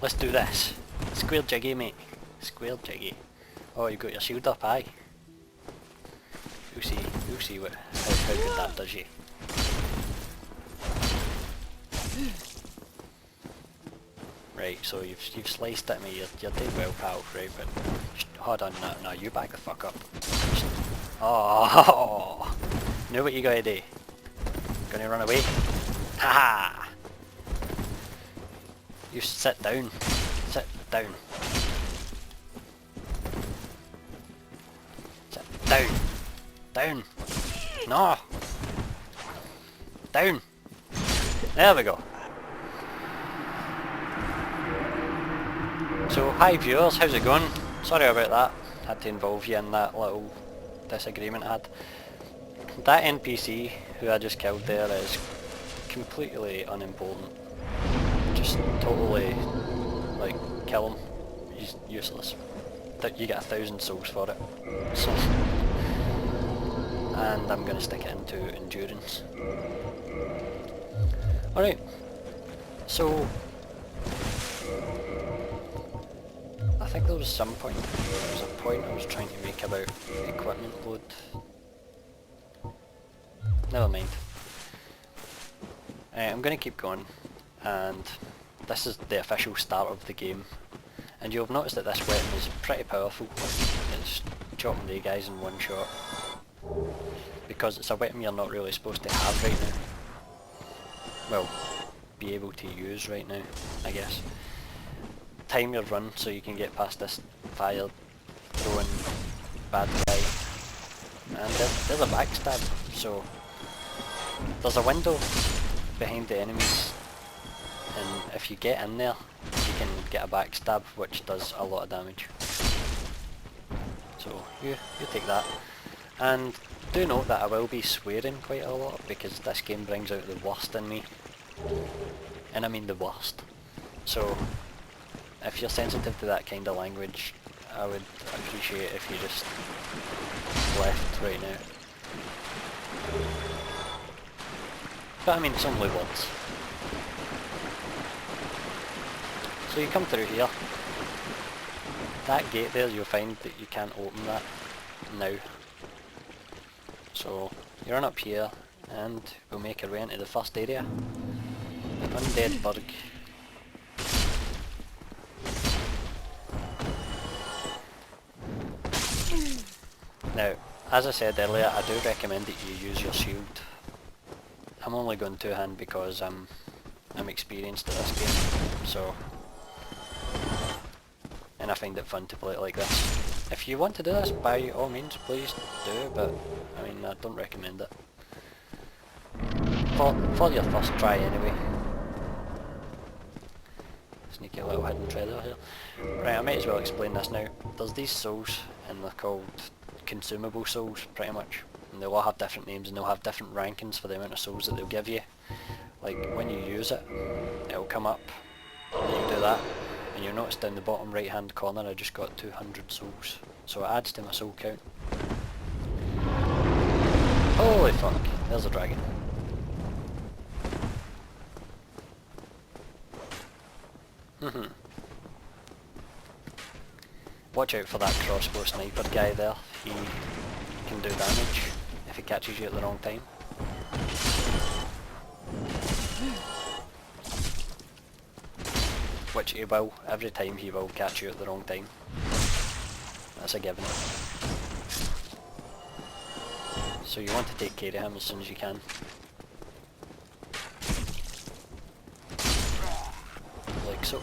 Let's do this. Square jiggy, mate. Square jiggy. Oh, you've got your shield up, aye. We'll see what, how good that does you. Right, so you've sliced at me, you're doing well, pal, right, but hold on, no, you back the fuck up. Oh, know what you gotta do. Gonna run away? Haha! You sit down. Sit down. Sit down. Down. No. Down. There we go. So, hi viewers, how's it going? Sorry about that. Had to involve you in that little disagreement I had. That NPC who I just killed there is completely unimportant. Just totally, like, kill him. He's useless. You get 1,000 souls for it. So, and I'm going to stick it into endurance. Alright, so I think there was a point I was trying to make about equipment load. Never mind. I'm going to keep going, and this is the official start of the game, and you'll have noticed that this weapon is pretty powerful. It's chopping the guys in one shot, because it's a weapon you're not really supposed to have right now. Well, be able to use right now, I guess. Time your run so you can get past this fire throwing bad guy, and there's a backstab, so there's a window behind the enemies, and if you get in there you can get a backstab which does a lot of damage. So you take that, and do note that I will be swearing quite a lot because this game brings out the worst in me, and I mean the worst. So if you're sensitive to that kind of language, I would appreciate if you just left right now. But I mean, it's only words. So you come through here. That gate there, you'll find that you can't open that now. So you run up here and we'll make our way into the first area. The Undead Burg. Now, as I said earlier, I do recommend that you use your shield. I'm only going two-hand because I'm experienced at this game, so, and I find it fun to play it like this. If you want to do this, by all means, please do, but I mean, I don't recommend it. For your first try anyway. Sneaky little hidden treasure here. Right, I might as well explain this now. There's these souls, and they're called consumable souls, pretty much. And they'll all have different names, and they'll have different rankings for the amount of souls that they'll give you. Like, when you use it, it'll come up, and you do that, and you'll notice down the bottom right hand corner I just got 200 souls. So it adds to my soul count. Holy fuck, there's a dragon. Watch out for that crossbow sniper guy there. He can do damage if he catches you at the wrong time. Which he will. Every time he will catch you at the wrong time. That's a given. So you want to take care of him as soon as you can. Like so.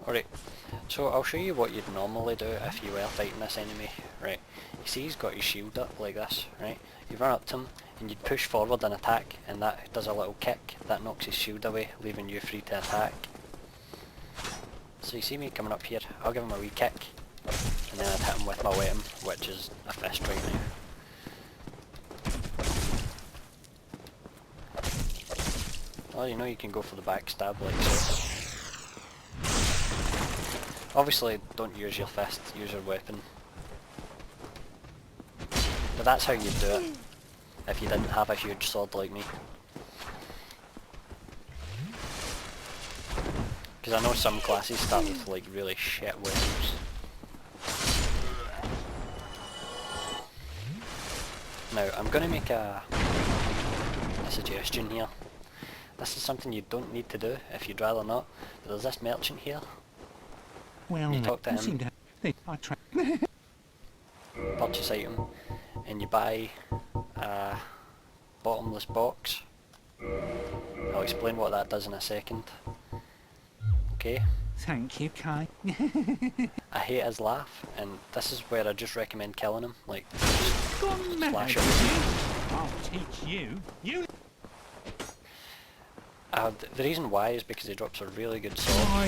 Alright, so I'll show you what you'd normally do if you were fighting this enemy. Right, you see he's got his shield up like this, right? You run up to him and you'd push forward and attack, and that does a little kick that knocks his shield away, leaving you free to attack. So you see me coming up here, I'll give him a wee kick, and then I'd hit him with my weapon, which is a fist right now. Well, you know you can go for the backstab like so. Obviously, don't use your fist, use your weapon. But that's how you do it, if you didn't have a huge sword like me. Because I know some classes start with like really shit weapons. Now, I'm going to make a suggestion here. This is something you don't need to do if you'd rather not. But there's this merchant here. Well, You talk to him, purchase item, and you buy a bottomless box. I'll explain what that does in a second. Okay? Thank you, Kai. I hate his laugh, and this is where I just recommend killing him. Like, just flash it. I'll teach you. You. The reason why is because he drops a really good sword.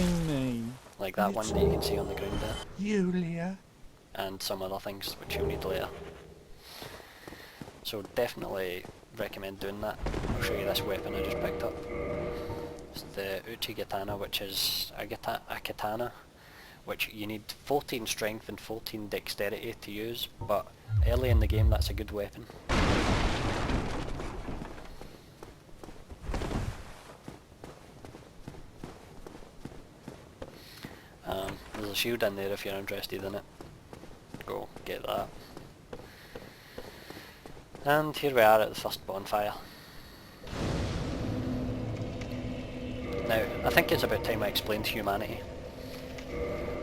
Like that one that you can see on the ground there. Julia. And some other things which you'll need later. So definitely recommend doing that. I'll show you this weapon I just picked up. It's the Uchigatana, which is a katana, which you need 14 strength and 14 dexterity to use, but early in the game that's a good weapon. There's a shield in there if you're interested in it. Go get that. And here we are at the first bonfire. Now, I think it's about time I explained humanity.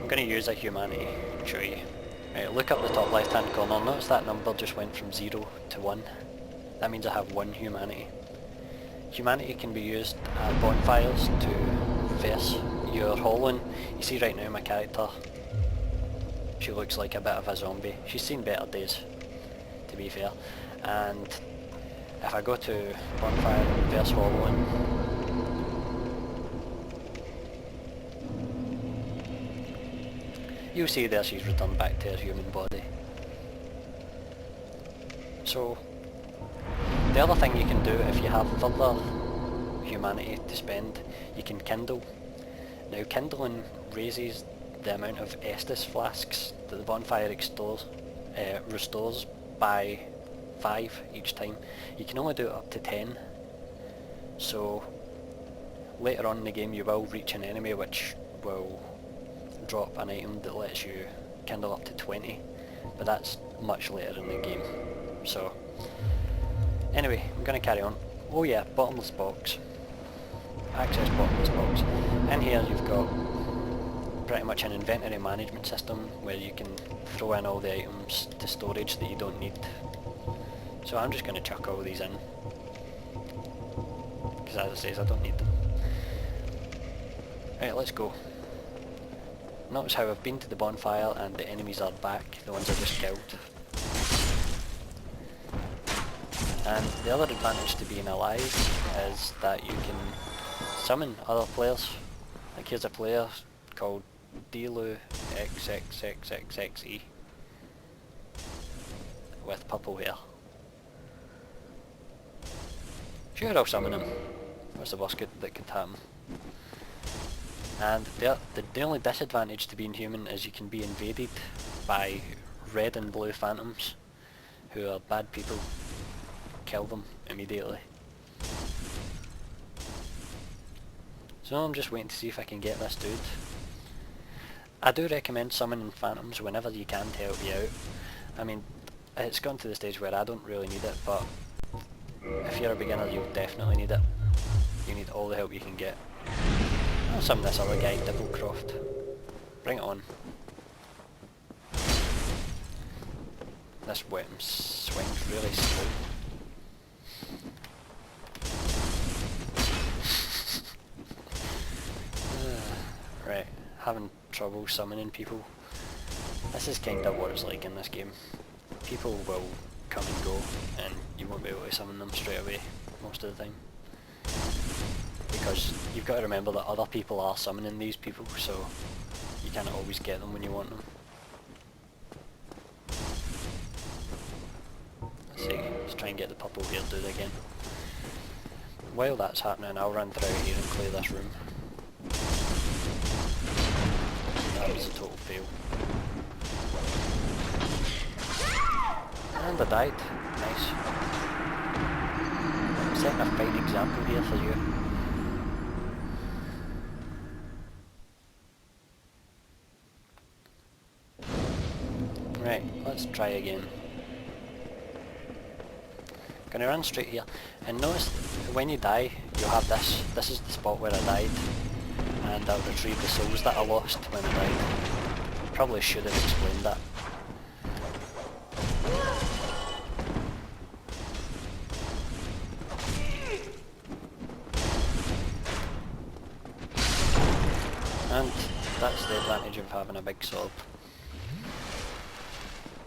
I'm going to use a humanity and show you. Right, look up the top left hand corner, notice that number just went from 0 to 1. That means I have 1 humanity. Humanity can be used at bonfires to verse your hollowing. You see right now my character, she looks like a bit of a zombie. She's seen better days, to be fair. And if I go to bonfire and verse hollowing, you'll see there she's returned back to her human body. So, the other thing you can do if you have further humanity to spend, you can kindle. Now kindling raises the amount of Estus flasks that the bonfire restores by 5 each time. You can only do it up to 10. So later on in the game you will reach an enemy which will drop an item that lets you kindle up to 20, but that's much later in the game. So anyway, I'm going to carry on. Oh yeah, bottomless box. Access bottomless box. In here you've got pretty much an inventory management system where you can throw in all the items to storage that you don't need. So I'm just going to chuck all these in, because as it says, I don't need them. Right, let's go. Notice how I've been to the bonfire and the enemies are back, the ones I just killed. And the other advantage to being alive is that you can summon other players. Like here's a player called Dilu XXXXXE with purple hair. Sure, I'll summon him. What's the worst that could happen? And the only disadvantage to being human is you can be invaded by red and blue phantoms who are bad people. Kill them immediately. So I'm just waiting to see if I can get this dude. I do recommend summoning phantoms whenever you can to help you out. I mean, it's gone to the stage where I don't really need it, but if you're a beginner you'll definitely need it. You need all the help you can get. I'll summon this other guy, Dibblecroft. Bring it on. This weapon swings really slow. Right, having trouble summoning people. This is kind of what it's like in this game. People will come and go and you won't be able to summon them straight away most of the time. Because you've got to remember that other people are summoning these people, so you can't always get them when you want them. Let's see, let's try and get the purple hair dude again. While that's happening, I'll run through here and clear this room. That was a total fail. And I died. Nice. I'm setting a fine example here for you. Right, let's try again. Gonna run straight here, and notice when you die, you have this. This is the spot where I died, and I'll retrieve the souls that I lost when I died. Probably should have explained that. And that's the advantage of having a big sword.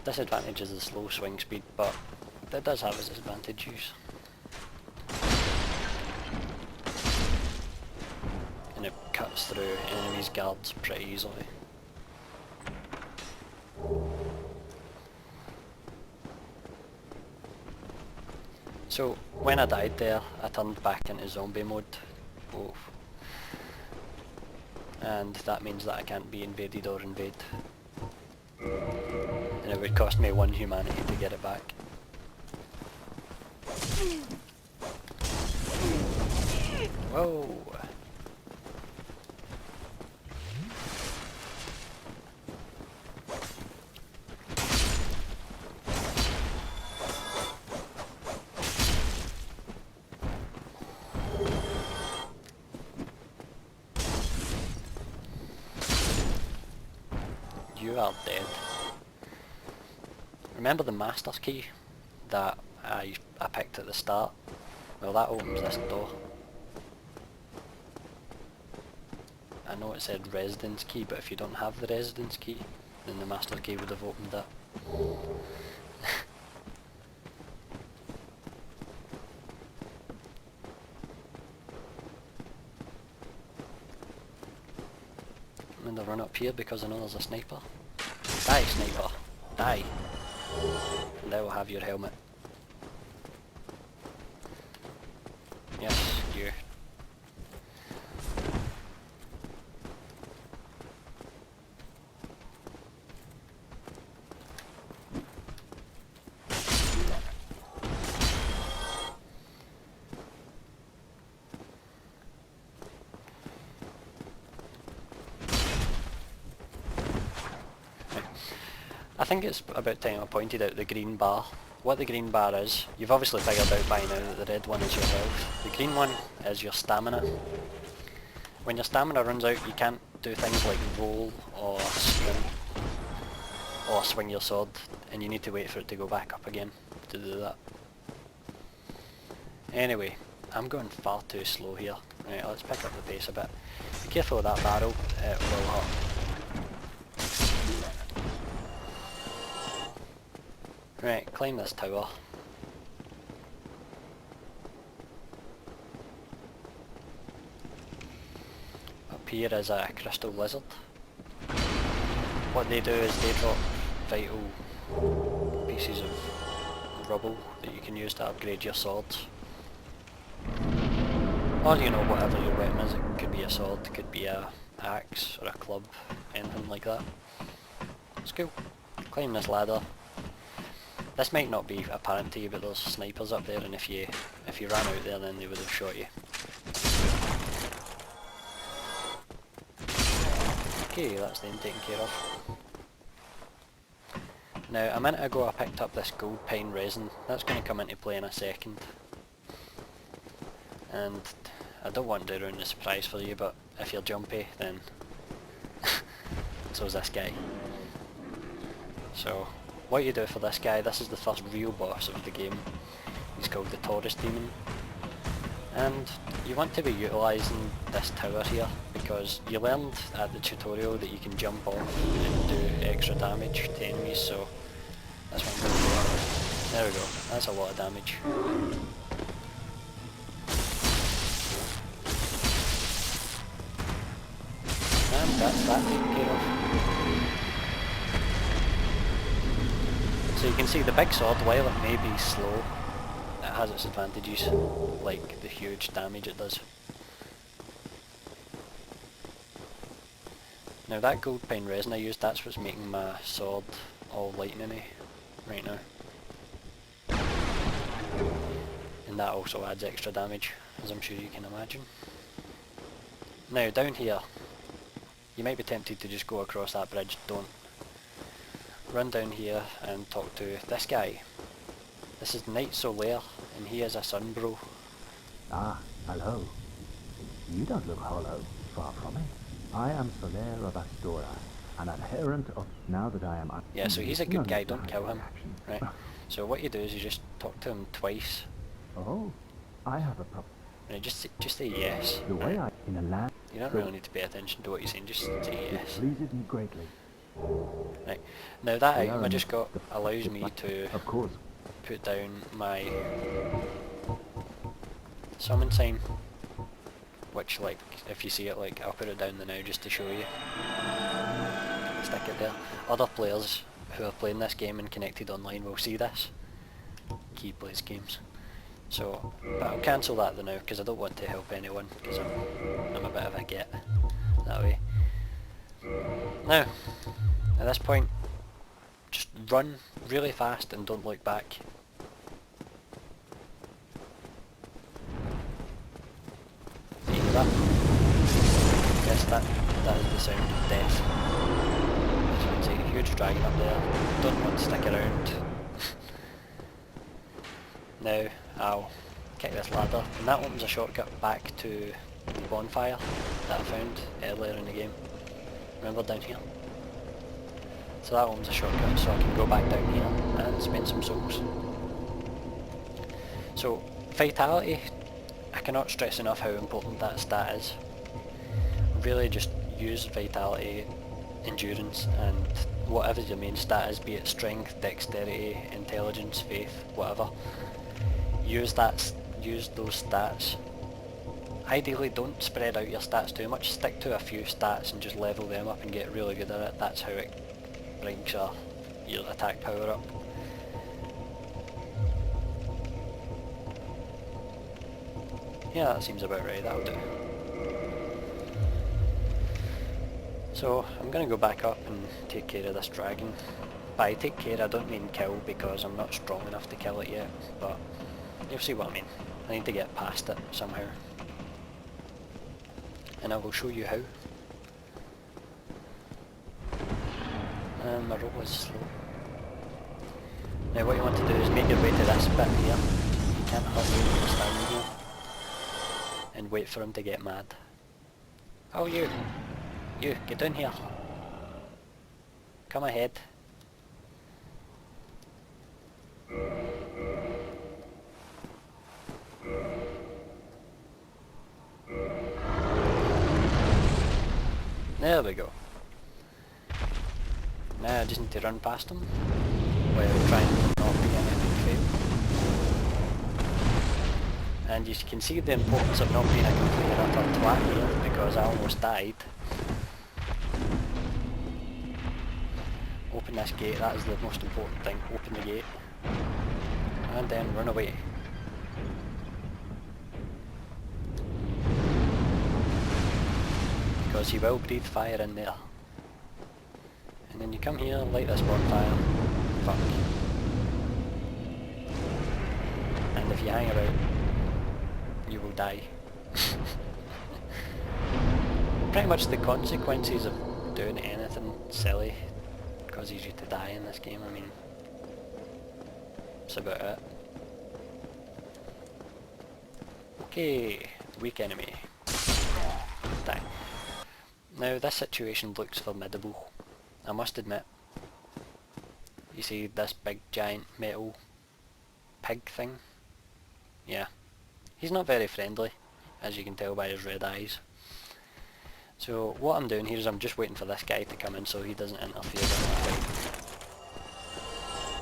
Disadvantage is the slow swing speed, but that does have its advantages. And it cuts through enemies' guards pretty easily. So when I died there, I turned back into zombie mode. Oh. And that means that I can't be invaded or invade. And it would cost me 1 humanity to get it back. Whoa! You are dead. Remember the master's key that I picked at the start? Well, that opens this door. I know it said residence key, but if you don't have the residence key, then the master key would have opened that. I'm gonna run up here because I know there's a sniper. Die, sniper! Die! And I will have your helmet. Yes, you. I think it's about time I pointed out the green bar. What the green bar is, you've obviously figured out by now that the red one is your health. The green one is your stamina. When your stamina runs out, you can't do things like roll or swing your sword, and you need to wait for it to go back up again to do that. Anyway, I'm going far too slow here. Right, let's pick up the pace a bit. Be careful of that barrel, it will hurt. Right, climb this tower. Up here is a crystal lizard. What they do is they drop vital pieces of rubble that you can use to upgrade your swords. Or, you know, whatever your weapon is. It could be a sword, it could be a axe or a club, anything like that. Let's go. Climb this ladder. This might not be apparent to you, but there's snipers up there, and if you ran out there, then they would have shot you. Okay, that's them taken care of. Now, a minute ago I picked up this gold pine resin. That's going to come into play in a second. And I don't want to ruin the surprise for you, but if you're jumpy, then so's this guy. So, what you do for this guy, this is the first real boss of the game. He's called the Taurus Demon. And you want to be utilising this tower here, because you learned at the tutorial that you can jump off and do extra damage to enemies, so that's what I'm going to do. There we go, that's a lot of damage. And that's that taken care of. So you can see the big sword, while it may be slow, it has its advantages, like the huge damage it does. Now that gold pine resin I used, that's what's making my sword all lightning-y right now. And that also adds extra damage, as I'm sure you can imagine. Now down here, you might be tempted to just go across that bridge, don't. Run down here and talk to this guy. This is Knight Solaire, and he is a sunbro. Ah, hello. You don't look hollow, far from it. I am Solaire of Astora, an adherent of... Now that I am... Yeah, so he's a good guy, don't kill him. Right. So what you do is you just talk to him twice. Oh, I have a problem. Right, just say yes. The way I... In a land... You don't really need to pay attention to what you're saying, just say It yes. pleases me greatly. Right. Now that We item are I just in got the- allows me to Of course. put down my summon sign, which, like, if you see it, like, I'll put it down there now just to show you. Stick it there. Other players who are playing this game and connected online will see this. Key plays games. So, but I'll cancel that now because I don't want to help anyone, because I'm a bit of a get that way. Now, at this point, just run really fast and don't look back. You hear that? Yes, that is the sound of death. As you can see, a huge dragon up there. Don't want to stick around. Now, I'll kick this ladder, and that opens a shortcut back to the bonfire that I found earlier in the game. Remember down here? So that opens a shortcut, so I can go back down here and spend some souls. So, vitality, I cannot stress enough how important that stat is. Really just use vitality, endurance, and whatever your main stat is, be it strength, dexterity, intelligence, faith, whatever. Use those stats. Ideally don't spread out your stats too much, stick to a few stats and just level them up and get really good at it. That's how it brings your attack power up. Yeah, that seems about right, that'll do. So, I'm going to go back up and take care of this dragon. By take care I don't mean kill, because I'm not strong enough to kill it yet, but you'll see what I mean. I need to get past it somehow. And I will show you how. And my roll is slow. Now what you want to do is make your way to this bit here. You can't hurt me when you're standing here. And wait for him to get mad. Oh you! You, get down here. Come ahead. There we go. Now I just need to run past him while trying to not be an epic fail. And you can see the importance of not being a complete and utter twat here, because I almost died. Open this gate, that is the most important thing. Open the gate. And then run away. Because he will breathe fire in there. And then you come here, light this bonfire. Fuck. And if you hang about, you will die. Pretty much the consequences of doing anything silly causes you to die in this game, I mean. That's about it. Okay, weak enemy. Die. Now this situation looks formidable, I must admit. You see this big giant metal pig thing? Yeah. He's not very friendly, as you can tell by his red eyes. So what I'm doing here is I'm just waiting for this guy to come in so he doesn't interfere with my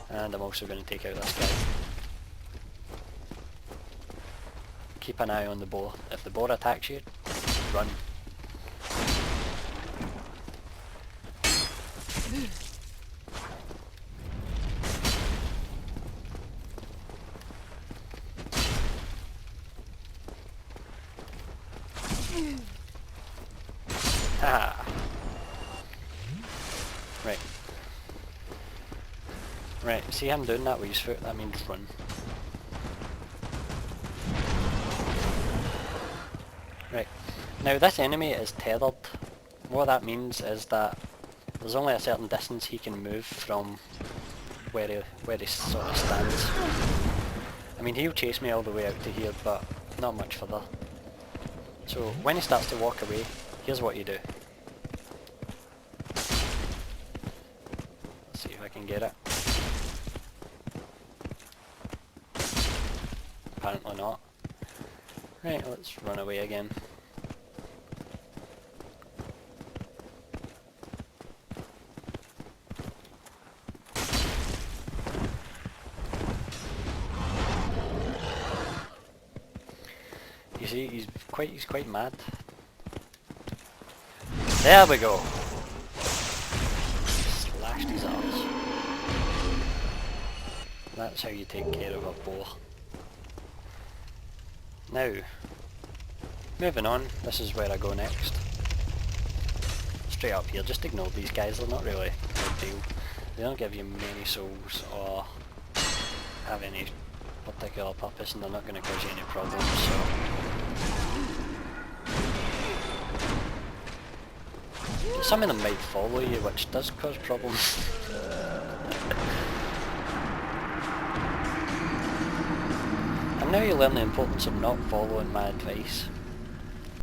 fight. And I'm also going to take out this guy. Keep an eye on the boar. If the boar attacks you, run. Right. Right, see him doing that with his foot? That means run. Right. Now this enemy is tethered. What that means is that there's only a certain distance he can move from where he sort of stands. I mean, he'll chase me all the way out to here, but not much further. So when he starts to walk away, here's what you do. Let's see if I can get it. Apparently not. Right, let's run away again. You see, he's quite mad. There we go. Slashed his arms. That's how you take care of a boar. Now, moving on. This is where I go next. Straight up here. Just ignore these guys. They're not really a big deal. They don't give you many souls or have any particular purpose, and they're not going to cause you any problems. So. Some of them might follow you, which does cause problems. And now you learn the importance of not following my advice.